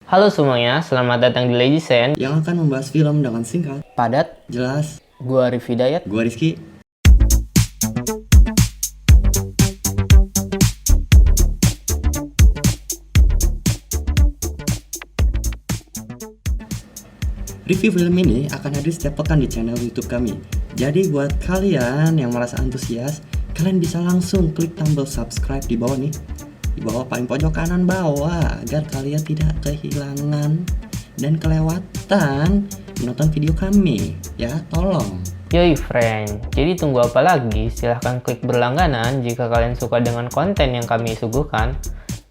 Halo semuanya, selamat datang di Lazy Sense yang akan membahas film dengan singkat, padat. jelas. Gua Arif Hidayat. Gua Rizky. Review film ini akan hadir setiap pekan di channel YouTube kami. Jadi buat kalian yang merasa antusias, kalian bisa langsung klik tombol subscribe di bawah nih. Di bawah paling pojok kanan bawah, agar kalian tidak kehilangan dan kelewatan menonton video kami. Ya, tolong. Yoi friend, jadi tunggu apa lagi? Silahkan klik berlangganan jika kalian suka dengan konten yang kami suguhkan.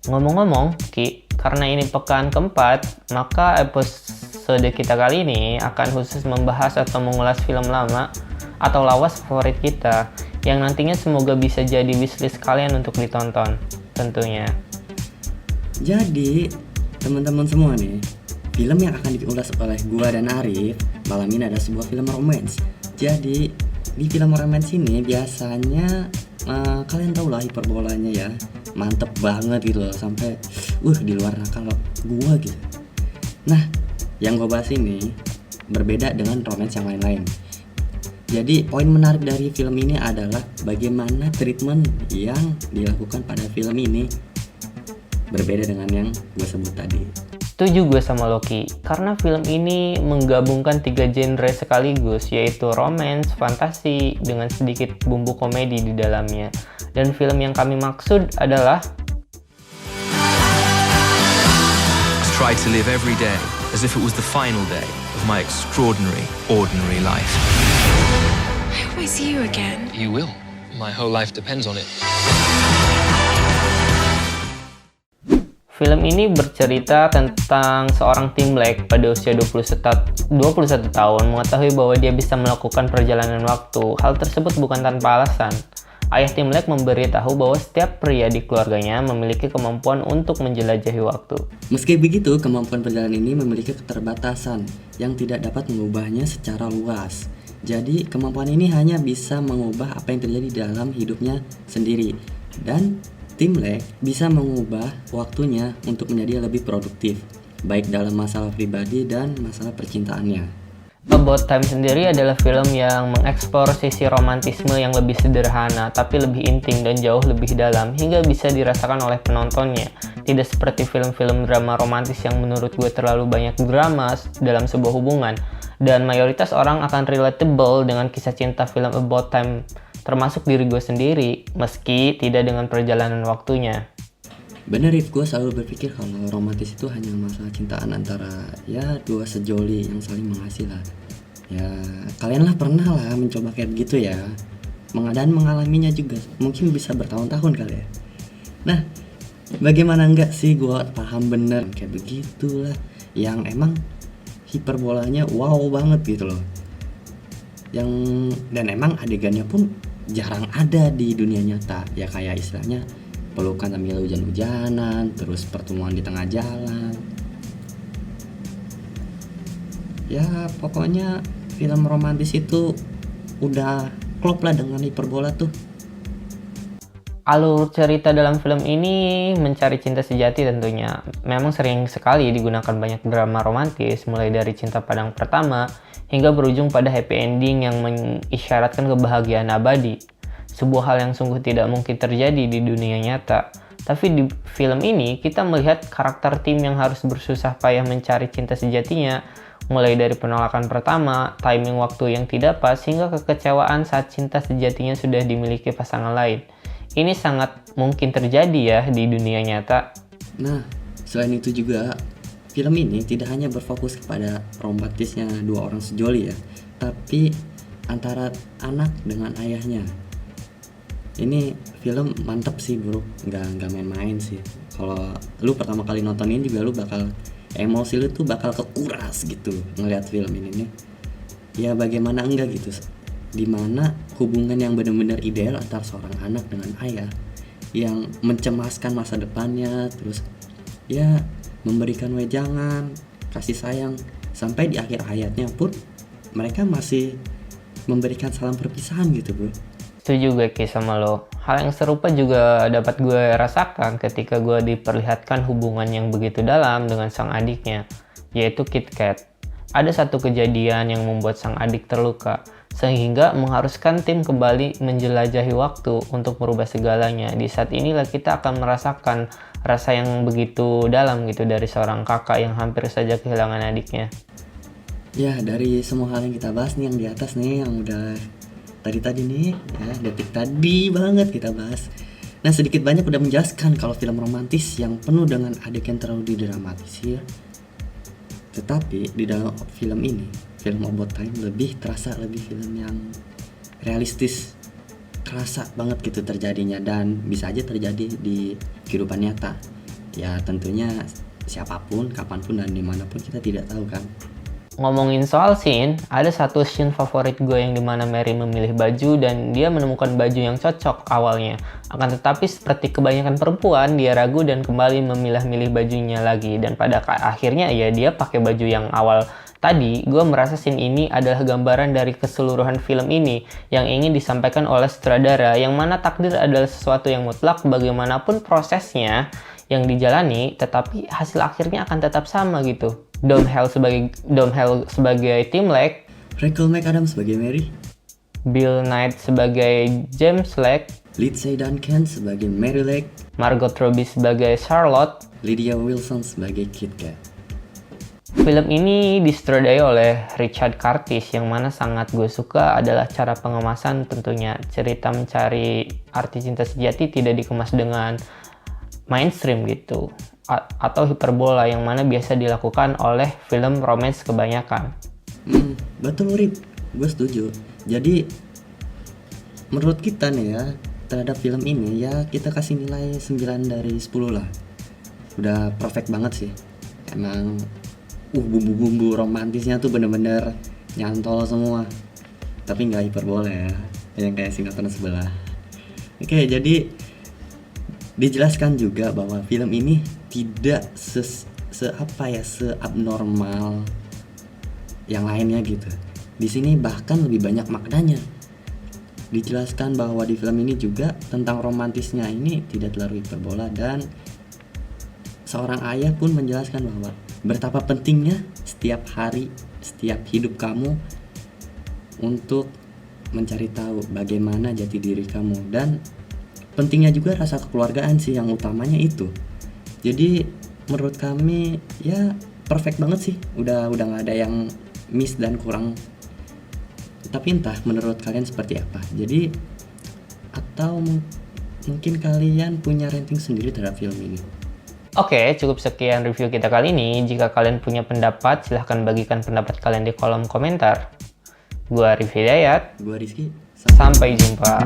Ngomong-ngomong, Ki, karena ini pekan keempat, maka episode kita kali ini akan khusus membahas atau mengulas film lama atau lawas favorit kita yang nantinya semoga bisa jadi wishlist kalian untuk ditonton tentunya. Jadi, teman-teman semua nih, film yang akan diulas oleh gua dan Arif malam ini adalah sebuah film romance. Jadi, di film romance ini biasanya kalian tau lah hiperbolanya ya, mantep banget gitu loh, sampai di luar nakal gua gitu. Nah, yang gua bahas ini berbeda dengan romance yang lain-lain. Jadi poin menarik dari film ini adalah bagaimana treatment yang dilakukan pada film ini berbeda dengan yang gue sebut tadi. Setuju gue sama Loki, karena film ini menggabungkan 3 genre sekaligus, yaitu romance, fantasi, dengan sedikit bumbu komedi di dalamnya. Dan film yang kami maksud adalah Try to live every day as if it was the final day of my extraordinary, ordinary life. I always you again. You will. My whole life depends on it. film ini bercerita tentang seorang Tim Black pada usia 21 tahun mengetahui bahwa dia bisa melakukan perjalanan waktu. Hal tersebut bukan tanpa alasan. Ayah Tim Black memberitahu bahwa setiap pria di keluarganya memiliki kemampuan untuk menjelajahi waktu. Meski begitu, kemampuan perjalanan ini memiliki keterbatasan yang tidak dapat mengubahnya secara luas. Jadi, kemampuan ini hanya bisa mengubah apa yang terjadi dalam hidupnya sendiri. Dan Tim Black bisa mengubah waktunya untuk menjadi lebih produktif, baik dalam masalah pribadi dan masalah percintaannya. About Time sendiri adalah film yang mengeksplor sisi romantisme yang lebih sederhana, tapi lebih intim dan jauh lebih dalam, hingga bisa dirasakan oleh penontonnya. Tidak seperti film-film drama romantis yang menurut gue terlalu banyak drama dalam sebuah hubungan, dan mayoritas orang akan relatable dengan kisah cinta film About Time, termasuk diri gue sendiri, meski tidak dengan perjalanan waktunya. Bener, Rif, gue selalu berpikir kalau romantis itu hanya masalah cintaan antara dua sejoli yang saling mengasihi lah. Ya, kalian lah pernah lah mencoba kayak begitu ya. Dan mengalaminya juga, mungkin bisa bertahun-tahun kali ya. Nah, bagaimana enggak sih, gue paham bener kayak begitulah, yang emang hiperbolanya wow banget gitu loh. Dan emang adegannya pun jarang ada di dunia nyata. Ya kayak istilahnya pelukan sambil hujan-hujanan, terus pertemuan di tengah jalan. Ya pokoknya film romantis itu udah klop lah dengan hiperbola tuh. Alur cerita dalam film ini mencari cinta sejati tentunya. Memang sering sekali digunakan banyak drama romantis, mulai dari cinta pandang pertama hingga berujung pada happy ending yang mengisyaratkan kebahagiaan abadi. Sebuah hal yang sungguh tidak mungkin terjadi di dunia nyata. Tapi di film ini kita melihat karakter Tim yang harus bersusah payah mencari cinta sejatinya, mulai dari penolakan pertama, timing waktu yang tidak pas, hingga kekecewaan saat cinta sejatinya sudah dimiliki pasangan lain. Ini sangat mungkin terjadi ya di dunia nyata. Nah, selain itu juga film ini tidak hanya berfokus kepada romantisnya dua orang sejoli ya, tapi antara anak dengan ayahnya. Ini film mantep sih bro, nggak main-main sih. Kalau lu pertama kali nontonin juga lu bakal emosi lu tuh bakal kekuras gitu ngelihat film ini nih. Ya bagaimana enggak gitu, dimana hubungan yang benar-benar ideal antara seorang anak dengan ayah yang mencemaskan masa depannya, terus ya memberikan wejangan, kasih sayang, sampai di akhir hayatnya pun mereka masih memberikan salam perpisahan gitu bro. Setuju gue Ki sama lo. Hal yang serupa juga dapat gue rasakan ketika gue diperlihatkan hubungan yang begitu dalam dengan sang adiknya, yaitu Kit Kat. Ada satu kejadian yang membuat sang adik terluka, sehingga mengharuskan tim kembali menjelajahi waktu untuk merubah segalanya. Di saat inilah kita akan merasakan rasa yang begitu dalam gitu dari seorang kakak yang hampir saja kehilangan adiknya. Ya, dari semua hal yang kita bahas nih yang di atas nih, yang udah tadi nih, ya detik tadi banget kita bahas. Nah, sedikit banyak udah menjelaskan kalau film romantis yang penuh dengan adegan terlalu didramatisir. Tetapi di dalam film ini, film About Time lebih terasa lebih film yang realistis, kerasa banget gitu terjadinya, dan bisa aja terjadi di kehidupan nyata. Ya tentunya siapapun, kapanpun, dan dimanapun kita tidak tahu kan. Ngomongin soal scene, ada satu scene favorit gue yang dimana Mary memilih baju dan dia menemukan baju yang cocok awalnya. Akan tetapi seperti kebanyakan perempuan, dia ragu dan kembali memilah-milih bajunya lagi. Dan pada akhirnya ya dia pakai baju yang awal tadi. Gue merasa scene ini adalah gambaran dari keseluruhan film ini yang ingin disampaikan oleh sutradara, yang mana takdir adalah sesuatu yang mutlak bagaimanapun prosesnya yang dijalani, tetapi hasil akhirnya akan tetap sama gitu. Dom Hale sebagai Tim Lake, Rachel McAdams sebagai Mary, Bill Knight sebagai James Lake, Lindsay Duncan sebagai Mary Lake, Margot Robbie sebagai Charlotte. Lydia Wilson sebagai Kit Kat. Film ini disutradarai oleh Richard Curtis, yang mana sangat gue suka adalah cara pengemasan tentunya. Cerita mencari arti cinta sejati tidak dikemas dengan mainstream gitu, atau hiperbola yang mana biasa dilakukan oleh film romance kebanyakan. Betul Rip, gue setuju. Jadi menurut kita nih ya, terhadap film ini ya kita kasih nilai 9 dari 10 lah. Udah perfect banget sih. Emang bumbu-bumbu romantisnya tuh bener-bener nyantol semua. Tapi nggak hiperbola ya, yang kayak sinetron sebelah. Oke, jadi dijelaskan juga bahwa film ini tidak seabnormal yang lainnya gitu. Di sini bahkan lebih banyak maknanya. Dijelaskan bahwa di film ini juga tentang romantisnya ini tidak terlalu hiperbola, dan seorang ayah pun menjelaskan bahwa betapa pentingnya setiap hari, setiap hidup kamu untuk mencari tahu bagaimana jati diri kamu, dan pentingnya juga rasa kekeluargaan sih yang utamanya itu. Jadi menurut kami ya perfect banget sih, udah nggak ada yang miss dan kurang. Tapi entah menurut kalian seperti apa. Jadi atau mungkin kalian punya rating sendiri terhadap film ini. Oke, cukup sekian review kita kali ini. Jika kalian punya pendapat, silahkan bagikan pendapat kalian di kolom komentar. Gua Rifki Dayat. Gua Rizky. Sampai jumpa.